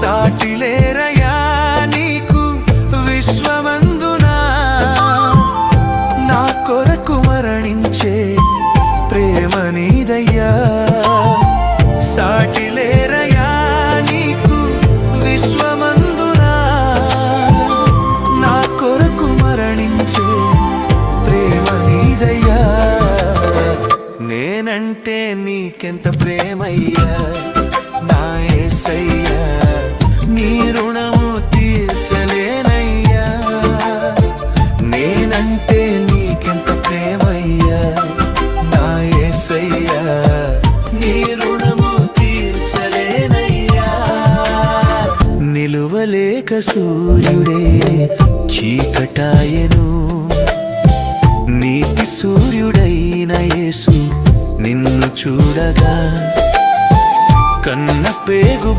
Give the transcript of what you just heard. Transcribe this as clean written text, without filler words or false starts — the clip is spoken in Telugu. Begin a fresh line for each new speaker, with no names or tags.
సాటిలేరయ్యా నీకు విశ్వమందునా, నా కొరకు మరణించే ప్రేమ నీదయ్యా. సాటిలేరయ్యా నీకు విశ్వమందునా, నా కొరకు మరణించే ప్రేమ నీదయ్యా. నేనంటే నీకెంత ప్రేమయ్యా నా యేసయ్యా, నీ రుణము తీర్చలేనయ్యా. నేనంటే నీకెంత ప్రేమయ్యా నా యేసయ్యా, నీ రుణము తీర్చలేనయ్యా. నిలువలేక సూర్యుడే చీకటాయెను, నీతి సూర్యుడైన యేసు నిన్ను చూడగా కన్న పేగు